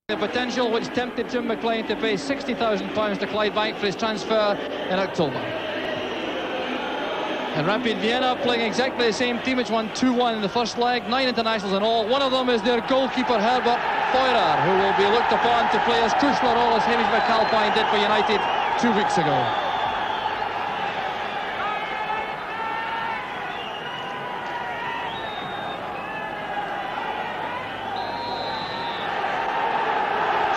The potential which tempted Jim McLean to pay £60,000 to Clydebank for his transfer in October. And Rapid Vienna playing exactly the same team which won 2-1 in the first leg, 9 internationals in all. One of them is their goalkeeper Herbert Feurer, who will be looked upon to play as crucial a role as Hamish McAlpine did for United 2 weeks ago.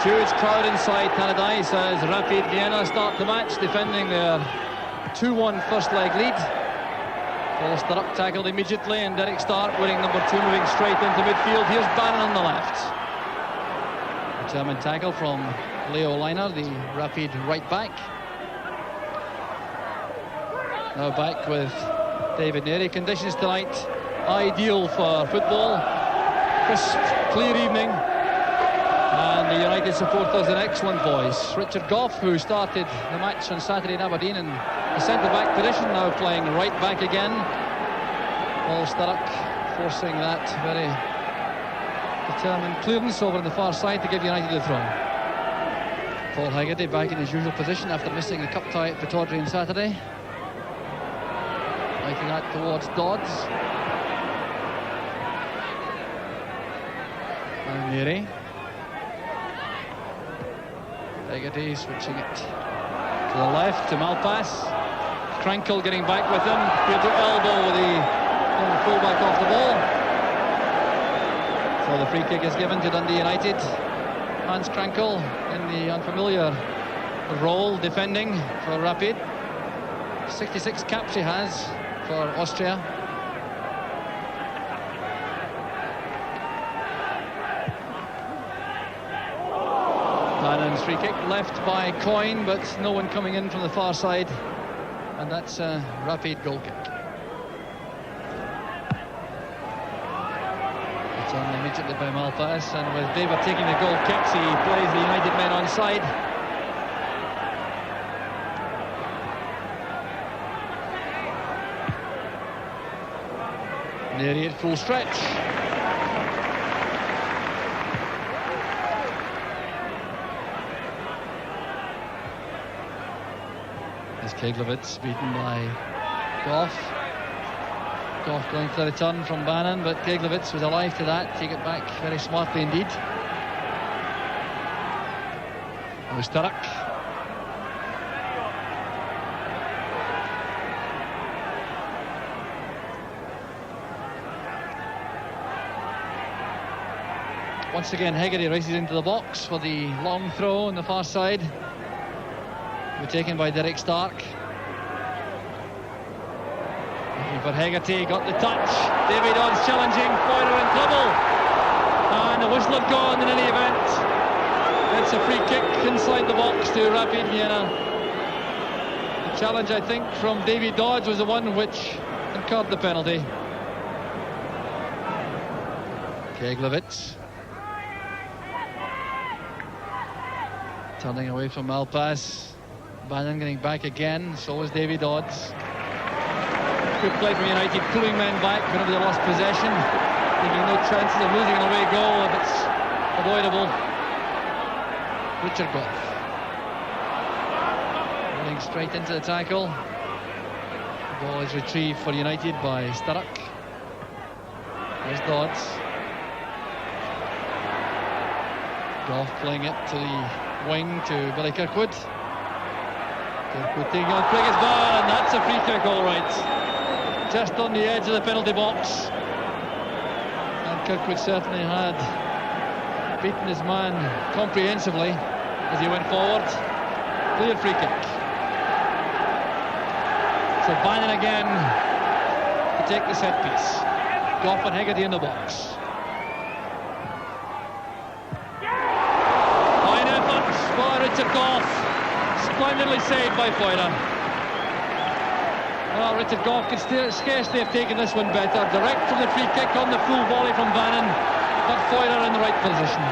Huge crowd inside Tangerines as Rapid Vienna start the match, defending their 2-1 first leg lead. Paul Sturrock tackled immediately, and Derek Stark winning number 2, moving straight into midfield. Here's Bannon on the left. A German tackle from Leo Leiner, the Rapid right back. Now back with David Neary. Conditions tonight ideal for football. Crisp, clear evening. And the United supporters in excellent voice. Richard Gough, who started the match on Saturday in Aberdeen in the centre-back position, now playing right back again. Paul Sturrock forcing that very determined clearance over on the far side to give United the throw. Paul Haggerty back in his usual position after missing the cup tie at Pittodrie on Saturday. Liking that towards Dodds. And Neary. Haggerty switching it to the left to Malpass. Krenkel getting back with him. Here to elbow with the fullback off the ball. So the free kick is given to Dundee United. Hans Krenkel in the unfamiliar role defending for Rapid. 66 caps he has for Austria. Bannon's free kick left by Coyne, but no one coming in from the far side, and that's a Rapid goal kick. It's on immediately by Malpass, and with David taking the goal kicks, he plays the United men on side. Neary at full stretch. Keglowitz beaten by Gough. Gough going for the return from Bannon, but Keglowitz was alive to that. Take it back very smartly indeed. Now Sturrock. Once again, Haggerty races into the box for the long throw on the far side. Taken by Derek Stark. Looking for Haggerty, got the touch. David Dodds challenging, Feurer in trouble. And the whistle had gone in any event. It's a free kick inside the box to Rapid Vienna. The challenge, I think, from David Dodds was the one which incurred the penalty. Keglowitz. Turning away from Malpass. Bannon getting back again, so was David Dodds. Good play from United, pulling men back whenever they lost possession, taking no chances of losing an away goal if it's avoidable. Richard Gough running straight into the tackle. The ball is retrieved for United by Sturrock. There's Dodds. Gough playing it to the wing to Billy Kirkwood. Kirkwood taking on Craigg's bar, and that's a free kick, all right. Just on the edge of the penalty box. And Kirkwood certainly had beaten his man comprehensively as he went forward. Clear free kick. So Bannon again to take the set piece. Gough and Haggerty in the box. Fine effort by Richard Gough. Splendidly saved by Feurer. Well, Richard Gough could scarcely have taken this one better. Direct from the free kick on the full volley from Bannon, but Feurer in the right position.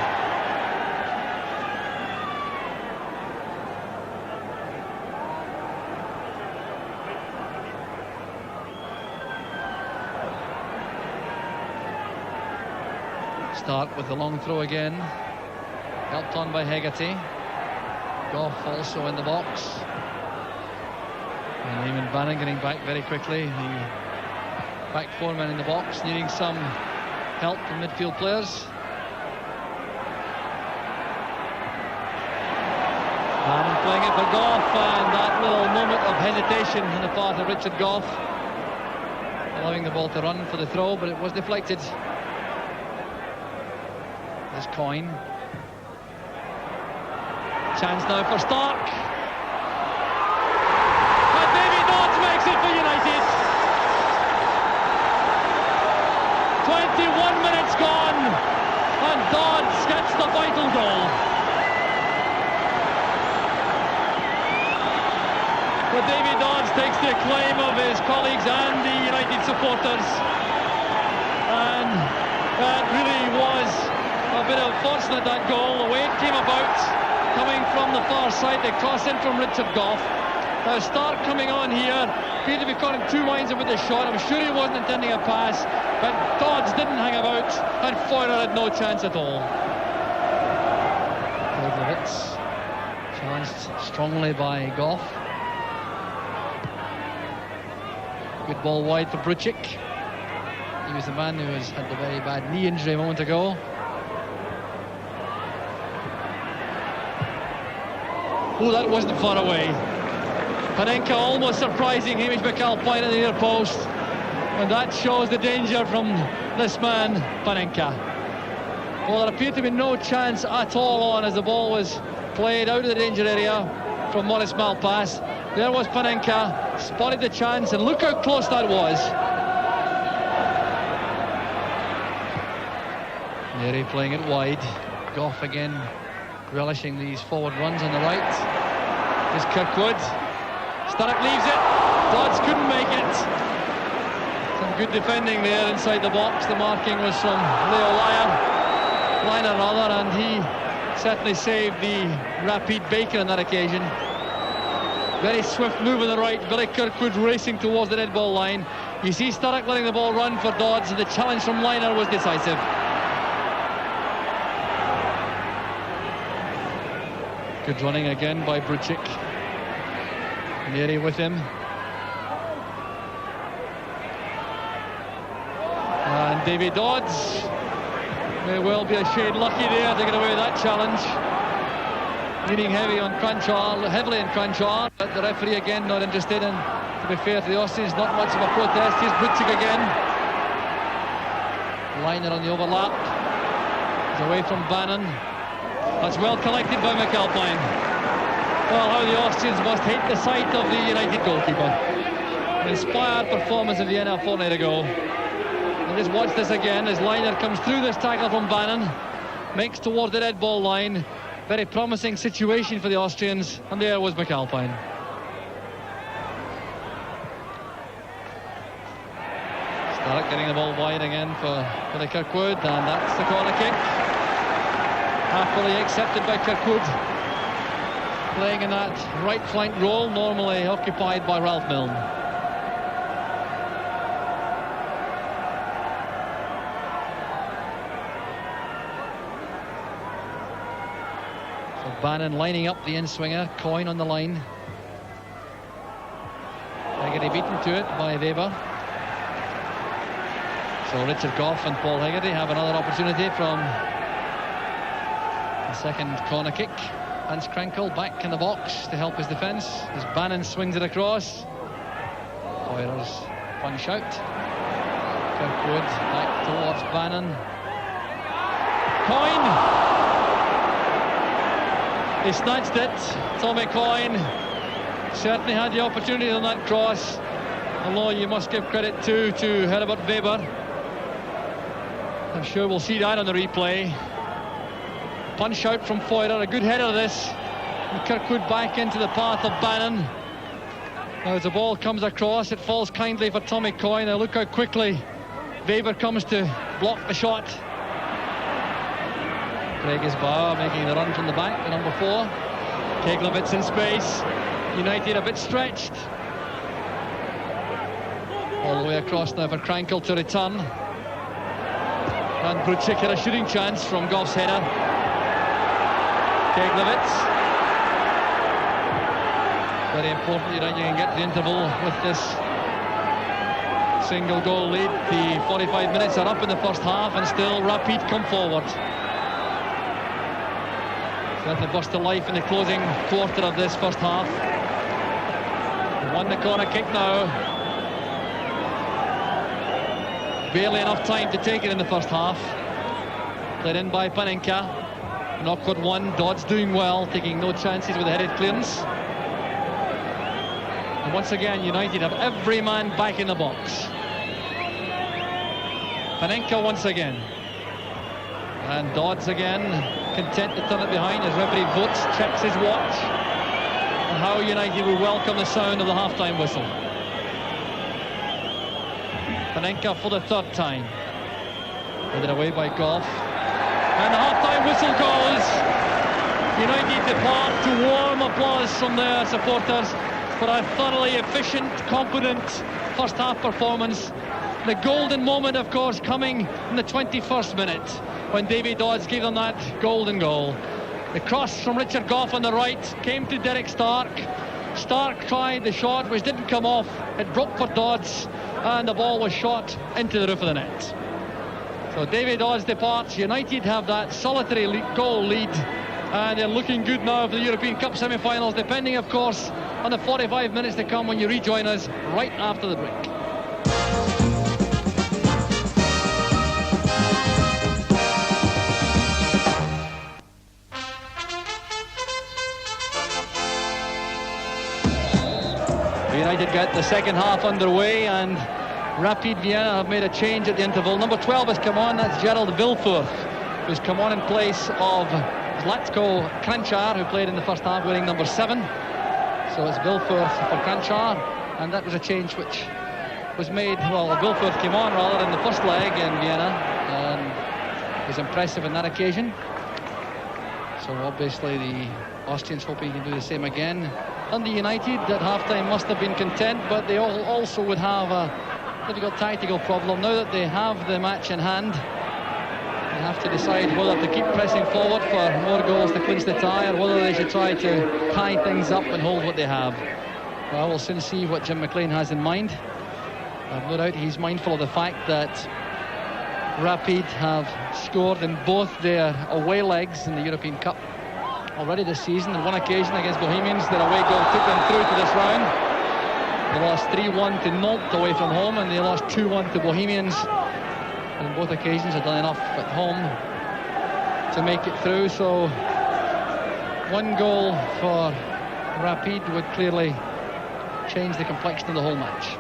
Start with the long throw again. helped on by Hegarty. Goff also in the box. And Eamon Bannon getting back very quickly. The back four men in the box needing some help from midfield players. And playing it for Goff, and that little moment of hesitation on the part of Richard Goff, allowing the ball to run for the throw, but it was deflected. There's Coyne. Chance now for Stark. And Davy Dodds makes it for United. 21 minutes gone, and Dodds gets the vital goal. But Davy Dodds takes the acclaim of his colleagues and the United supporters, and that really was a bit unfortunate, that goal. The way it came about, coming from the far side, the cross in from Richard Goff. Now Stark coming on here, appeared to be caught in two minds with the shot. I'm sure he wasn't intending a pass, but Dodds didn't hang about, and Foyler had no chance at all. Levitz challenged strongly by Goff. Good ball wide for Bruchik. He was the man who has had the very bad knee injury a moment ago. Oh, that wasn't far away. Panenka almost surprising Hamish McAlpine at the near post. And that shows the danger from this man, Panenka. Well, there appeared to be no chance at all on as the ball was played out of the danger area from Maurice Malpass. There was Panenka, spotted the chance, and look how close that was. Neary playing it wide. Goff again relishing these forward runs on the right. Is Kirkwood. Sturrock leaves it. Dodds couldn't make it. Some good defending there inside the box. The marking was from Leo Liner rather, and he certainly saved the Rapid Bacon on that occasion. Very swift move on the right. Billy Kirkwood racing towards the dead ball line. You see Sturrock letting the ball run for Dodds, and the challenge from Liner was decisive. Good running again by Bruchik. Neary with him. And Davy Dodds may well be a shade lucky there to get away with that challenge. Leaning heavily on Crenshaw, but the referee again not interested, and to be fair to the Austrians, not much of a protest. Here's Bruchik again. Liner on the overlap. He's away from Bannon. That's well collected by McAlpine. Well, how the Austrians must hate the sight of the United goalkeeper. An inspired performance in Vienna a fortnight ago. And just watch this again as Liner comes through this tackle from Bannon, makes toward the red ball line. Very promising situation for the Austrians, and there was McAlpine. Stark getting the ball wide again for the Kirkwood, and that's the corner kick. Happily accepted by Kirkwood, playing in that right flank role normally occupied by Ralph Milne. Bannon lining up the in-swinger, Coyne on the line. Hegarty beaten to it by Weber. So Richard Goff and Paul Hegarty have another opportunity from the second corner kick. Hans Krenkel back in the box to help his defence as Bannon swings it across. Foyer's punch out. Kirkwood back towards Bannon. Coyne! He snatched it. Tommy Coyne certainly had the opportunity on that cross, although you must give credit to Herbert Weber. I'm sure we'll see that on the replay. Punch out from Foyler, a good header this, and Kirkwood back into the path of Bannon. Now as the ball comes across, it falls kindly for Tommy Coyne. Now look how quickly Weber comes to block the shot. Craig Isbauer making the run from the back, the number 4. Keglowitz in space. United a bit stretched. All the way across now for Krenkel to return. And Bruchik had a shooting chance from Goff's header. Keglevitz. Very important that you can get to the interval with this single goal lead. The 45 minutes are up in the first half and still Rapid come forward. Certainly burst to life in the closing quarter of this first half. They won the corner kick now. Barely enough time to take it in the first half. Played in by Panenka. An awkward one. Dodds doing well, taking no chances with a headed clearance. And once again, United have every man back in the box. Panenka once again. And Dodds again, content to turn it behind as referee votes, checks his watch. And how United will welcome the sound of the half-time whistle. Panenka for the third time. Headed away by Goff. And the half-time whistle goes. United depart to warm applause from their supporters for a thoroughly efficient, competent first-half performance. The golden moment, of course, coming in the 21st minute when Davy Dodds gave them that golden goal. The cross from Richard Goff on the right came to Derek Stark. Stark tried the shot, which didn't come off. It broke for Dodds, and the ball was shot into the roof of the net. So Davy Dodds departs. United have that solitary goal lead, and they're looking good now for the European Cup semi-finals, depending, of course, on the 45 minutes to come when you rejoin us right after the break. United get the second half underway, and Rapid Vienna have made a change at the interval. Number 12 has come on. That's Gerald Vilforth, who's come on in place of Zlatko Kranjčar, who played in the first half wearing number 7. So it's Vilforth for Kranjčar, and that was a change which was made. Well, Vilforth came on rather in the first leg in Vienna and was impressive on that occasion. So obviously the Austrians hoping he can do the same again. Dundee United at half-time must have been content, but they also would have a difficult tactical problem. Now that they have the match in hand, they have to decide whether to keep pressing forward for more goals to clinch the tie, or whether they should try to tie things up and hold what they have. Well, we'll soon see what Jim McLean has in mind. I've no doubt he's mindful of the fact that Rapid have scored in both their away legs in the European Cup already this season. On one occasion against Bohemians, their away goal took them through to this round. They lost 3-1 to Nantes away from home, and they lost 2-1 to Bohemians. And on both occasions have done enough at home to make it through. So one goal for Rapid would clearly change the complexion of the whole match.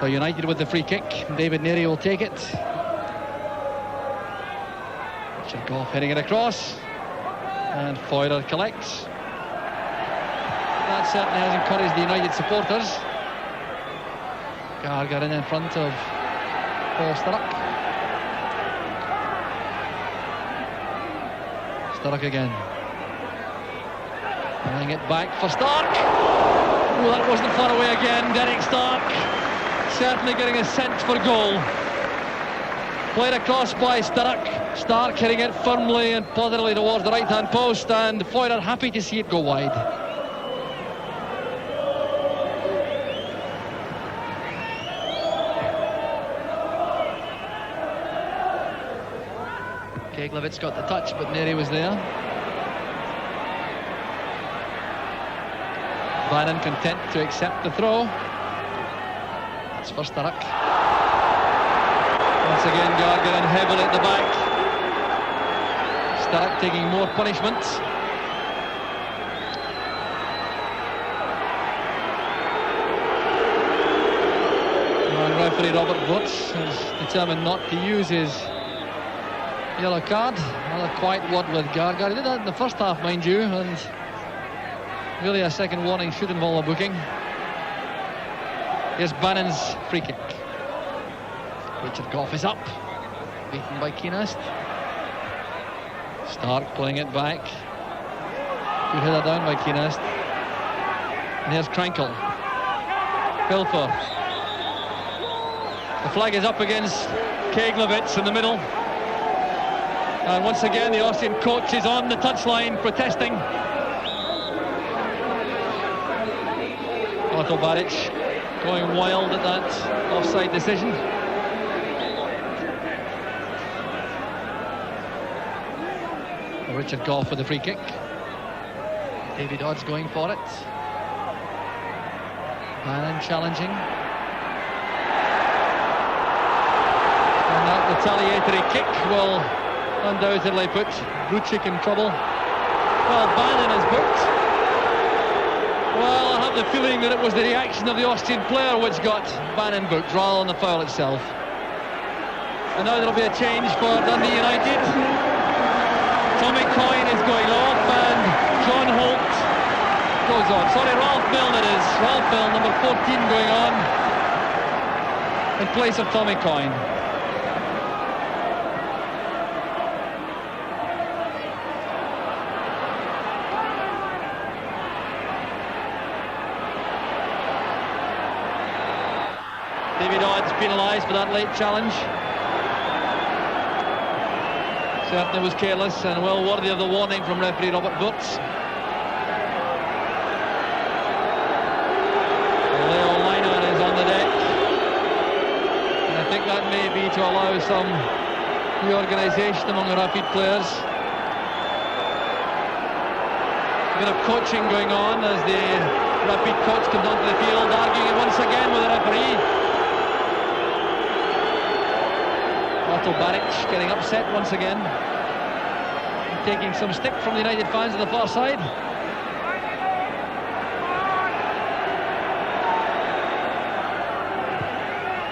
So United with the free kick. David Neary will take it. Richard Goff heading it across, and Feurer collects. That certainly has encouraged the United supporters. Gargar in front of Paul Sturrock. Sturrock again. Bring it back for Stark. Oh, that wasn't far away again. Derek Stark certainly getting a sense for goal. Played across by Sturrock. Stark hitting it firmly and positively towards the right-hand post, and Feurer happy to see it go wide. Keglevitz got the touch, but Neary was there. Bannon content to accept the throw. It's for Sturrock. Once again, Gargarin heavily at the back. Sturrock taking more punishment. And referee Robert Butts is determined not to use his yellow card. Another quiet word with Gargar. He did that in the first half, mind you, and really a second warning should involve a booking. Here's Bannon's free kick. Richard Goff is up, beaten by Keenest. Stark playing it back. Good header down by Keenest. And here's Krankel. Vilforth. The flag is up against Keglevitz in the middle. And once again, the Austrian coach is on the touchline protesting. Otto Baric going wild at that offside decision. Richard Goff with the free kick. David Odds going for it. Bannon challenging. And that retaliatory kick will undoubtedly put Bruchik in trouble. Well, Bannon is booked. Well, I have the feeling that it was the reaction of the Austrian player which got Bannon booked rather than the foul itself. And now there'll be a change for Dundee United. Tommy Coyne is going off and John Holt goes on. Sorry, Ralph Milne it is. Ralph Milne, number 14, going on in place of Tommy Coyne. David Odds penalised for that late challenge. Certainly was careless and well worthy of the warning from referee Robert Burtz. Leo Leiner is on the deck. And I think that may be to allow some reorganisation among the Rapid players. A bit of coaching going on as the Rapid coach comes onto the field, arguing once again with the referee. Otto Baric getting upset once again, taking some stick from the United fans on the far side.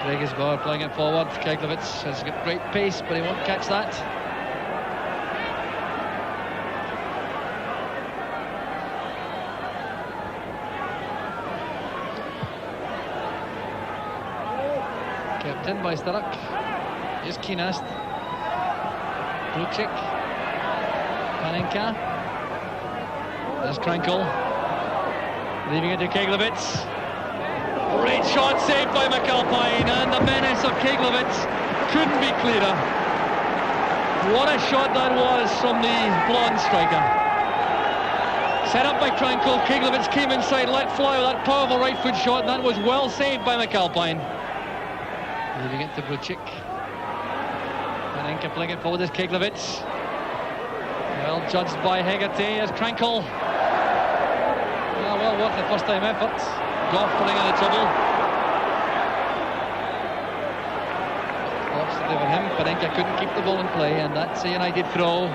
Regisbauer playing it forward. Keglowitz has got great pace, but he won't catch that. Kept in by Sturrock. Here's Kienast. Bruchik. Panenka. There's Krankel. Leaving it to Keglowitz. Great shot saved by McAlpine, and the menace of Keglowitz couldn't be clearer. What a shot that was from the blonde striker. Set up by Krankel. Keglowitz came inside, let fly with that powerful right foot shot, and that was well saved by McAlpine. Leaving it to Bruchik. Panenka playing it forward as Keglowitz. Well judged by Hegarty as Krankel. Well worth the first time effort. Goff putting in the trouble. Lots to do with him. Panenka couldn't keep the ball in play, and that's a United throw.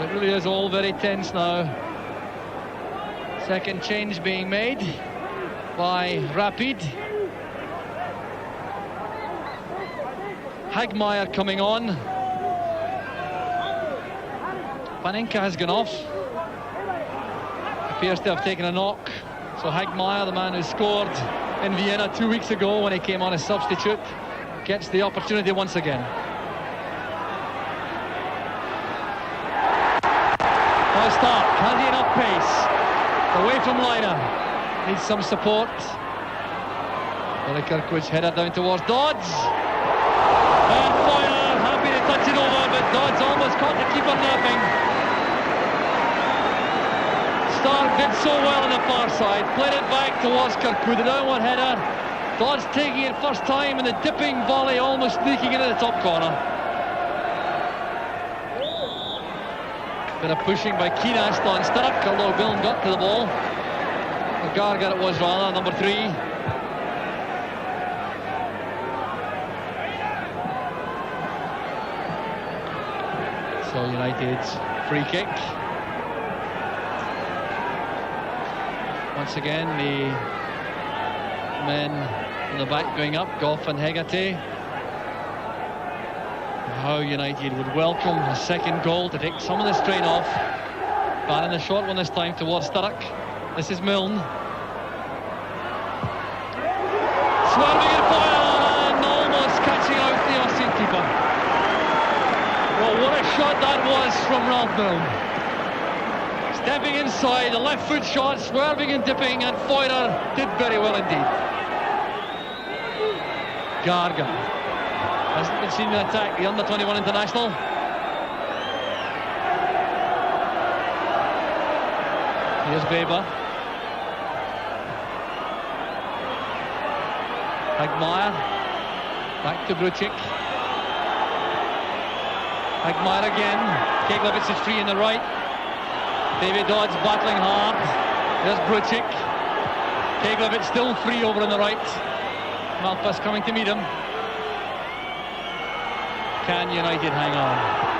It really is all very tense now. Second change being made by Rapid. Hagmaier coming on. Panenka has gone off. Appears to have taken a knock. So Hagmaier, the man who scored in Vienna 2 weeks ago when he came on as substitute, gets the opportunity once again. Now Stark, has he enough pace? Away from Leiner. Needs some support. Billy Kirkwood's header down towards Dodds. And Foyler happy to touch it over, but Dodds almost caught the keeper napping. Stark did so well on the far side, played it back towards Kirkwood, the downward header. Dodds taking it first time, and the dipping volley almost sneaking into the top corner. Bit of pushing by Kienast on Sturrock, although Milne got to the ball. Gargar it was rather, number 3. So United's free kick. Once again, the men in the back going up, Goff and Hegarty. How United would welcome a second goal to take some of the strain off. Bannon the short one this time towards Sturrock. This is Milne. Swerving in fire and almost catching out the Austrian keeper. Well, what a shot that was from Ralph Milne. Stepping inside, a left foot shot, swerving and dipping, and Foyler did very well indeed. Gargar hasn't been seen in attack, the under-21 international. Here's Weber. Hagmeyer. Back to Bruchik. Hagmeyer again. Keglowitz is free in the right. David Dodds battling hard. There's Bruchik. Keglowitz still free over on the right. Malpas coming to meet him. Can United hang on?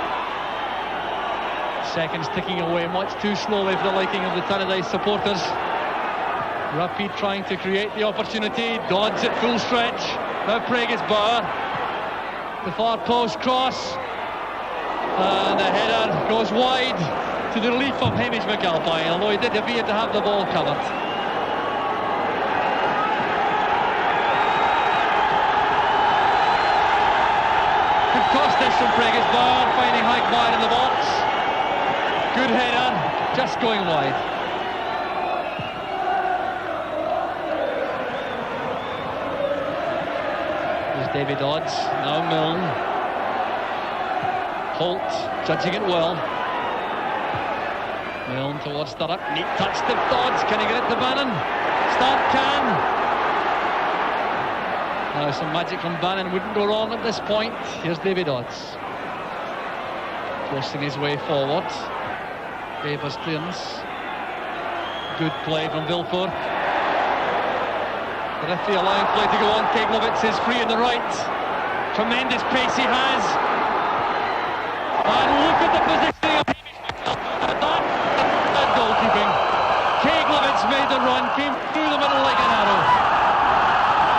Seconds ticking away much too slowly for the liking of the Tangerines supporters. Rapid trying to create the opportunity. Dodds at full stretch. Now Pregisbauer. The far post cross. And the header goes wide to the relief of Hamish McAlpine, although he did appear to have the ball covered. Good cross this from Pregisbauer, finding Hagmeyer in the box. Good header, just going wide. Here's David Dodds, now Milne. Holt, judging it well. Milne towards Sturrock, neat touch to Dodds, can he get it to Bannon? Stark can. Now some magic from Bannon wouldn't go wrong at this point. Here's David Dodds. Forcing his way forward. Weber's clearance. Good play from Vilfort. The referee allowing play to go on. Keglowitz is free in the right. Tremendous pace he has. And look at the positioning of that goalkeeping. Keglowitz made the run, came through the middle like an arrow.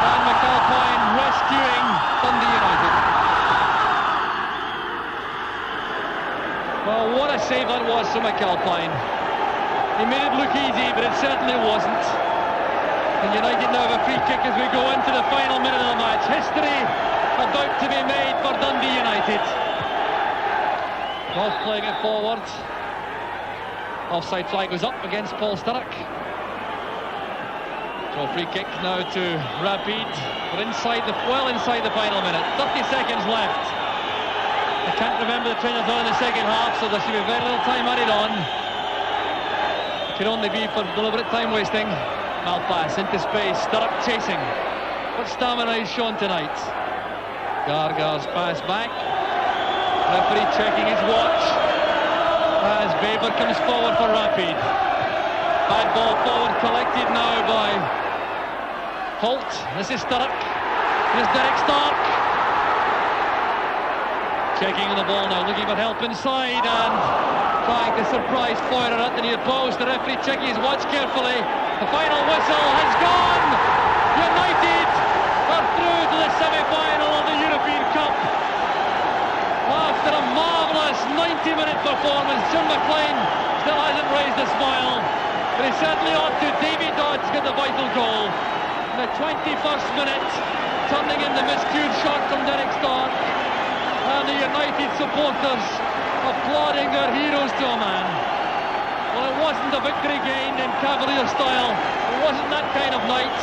And McAlpine rescuing Dundee United. Well, what a save that was from McAlpine. He made it look easy, but it certainly wasn't. And United now have a free kick as we go into the final minute of the match. History about to be made for Dundee United. Golf playing it forward. Offside flag was up against Paul Sturrock. So free kick now to Rapid. We're inside the final minute. 30 seconds left. I can't remember the trainer thought in the second half, so there should be very little time added on. It can only be for deliberate time wasting. Malpass into space, Sturrock chasing. What stamina is shown tonight? Gargar's pass back. Referee checking his watch as Weber comes forward for Rapid. Bad ball forward collected now by Holt. This is Sturrock. Here's Derek Stark. Checking on the ball now, looking for help inside and trying to surprise Feurer at the near post. The referee checking his watch carefully. The final whistle has gone. United are through to the semi-final of the European Cup. After a marvellous 90-minute performance, Jim McLean still hasn't raised a smile, but he certainly ought to. Davy Dodds got the vital goal. In the 21st minute, turning in the miscued shot from Derek Stark. And the United supporters applauding their heroes to a man. Well, it wasn't a victory gained in cavalier style. It wasn't that kind of night.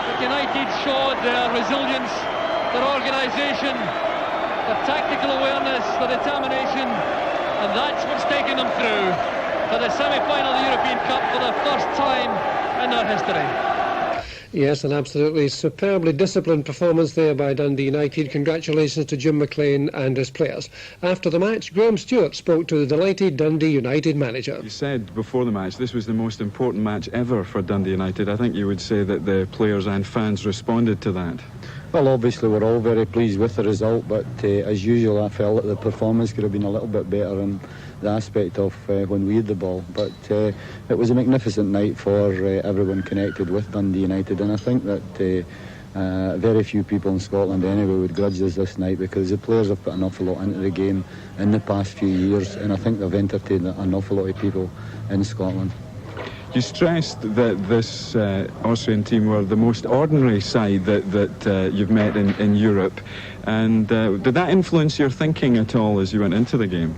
But United showed their resilience, their organisation, their tactical awareness, their determination, and that's what's taken them through to the semi-final of the European Cup for the first time in their history. Yes, an absolutely superbly disciplined performance there by Dundee United. Congratulations to Jim McLean and his players. After the match, Graham Stewart spoke to the delighted Dundee United manager. You said before the match this was the most important match ever for Dundee United. I think you would say that the players and fans responded to that. Well, obviously we're all very pleased with the result, but as usual I felt that the performance could have been a little bit better in the aspect of when we had the ball. But it was a magnificent night for everyone connected with Dundee United, and I think that very few people in Scotland anyway would grudge us this night, because the players have put an awful lot into the game in the past few years, and I think they've entertained an awful lot of people in Scotland. You stressed that this Austrian team were the most ordinary side that you've met in Europe, and did that influence your thinking at all as you went into the game?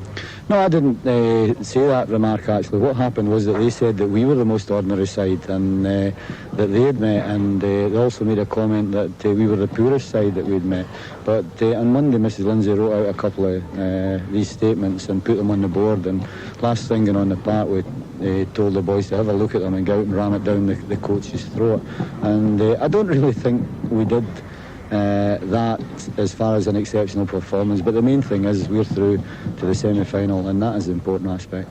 No, I didn't say that remark actually. What happened was that they said that we were the most ordinary side and that they had met, and they also made a comment that we were the poorest side that we'd met. But on Monday Mrs Lindsay wrote out a couple of these statements and put them on the board, and last thing on the part with told the boys to have a look at them and go out and ram it down the coach's throat. And I don't really think we did that as far as an exceptional performance, but the main thing is we're through to the semi-final, and that is the important aspect.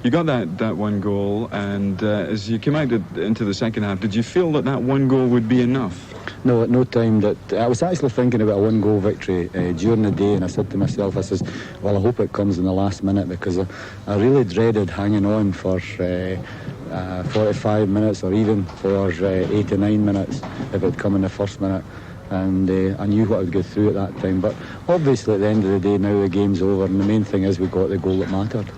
You got that one goal, and as you came out into the second half, did you feel that one goal would be enough? No, at no time. I was actually thinking about a one-goal victory during the day, and I said to myself, I says, well, I hope it comes in the last minute, because I really dreaded hanging on for 45 minutes or even for 8 to 9 minutes if it come in the first minute. And I knew what I would go through at that time. But obviously at the end of the day, now the game's over, and the main thing is we got the goal that mattered.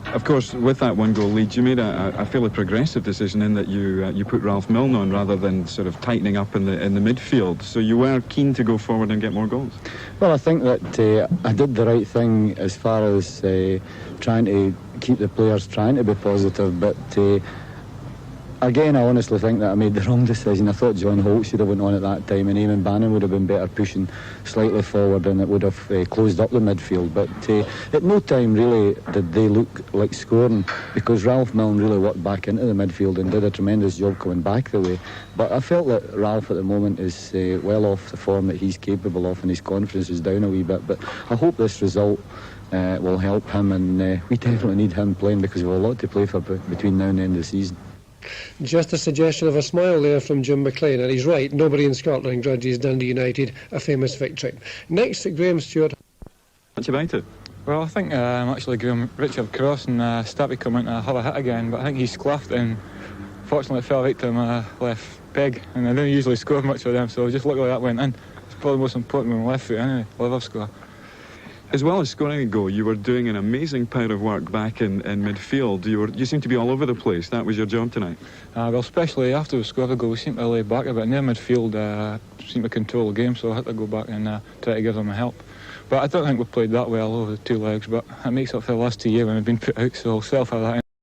Of course, with that one goal lead, you made a fairly progressive decision in that you put Ralph Milne on rather than sort of tightening up in the midfield. So you were keen to go forward and get more goals. Well, I think that I did the right thing as far as trying to keep the players trying to be positive, but again, I honestly think that I made the wrong decision. I thought John Holt should have went on at that time, and Eamon Bannon would have been better pushing slightly forward, and it would have closed up the midfield. But at no time really did they look like scoring, because Ralph Milne really worked back into the midfield and did a tremendous job coming back the way. But I felt that Ralph at the moment is well off the form that he's capable of, and his confidence is down a wee bit. But I hope this result will help him, and we definitely need him playing, because we have a lot to play for between now and the end of the season. Just a suggestion of a smile there from Jim McLean, and he's right, nobody in Scotland grudges Dundee United a famous victory. Next, Graham Stewart. What's about it? Well, I think I'm actually giving Richard Cross and Stappy come in to have a hit again, but I think he's claffed it, and fortunately it fell right to my left peg, and I don't usually score much with them, so just luckily that went in. It's probably the most important with my left foot anyway, live score. As well as scoring a goal, you were doing an amazing pile of work back in midfield. You seemed to be all over the place. That was your job tonight. Well, especially after we scored a goal, we seemed to lay back a bit. Near midfield seemed to control the game, so I had to go back and try to give them a help. But I don't think we played that well over the two legs, but it makes up for the last 2 years when we've been put out, so I'll self have that.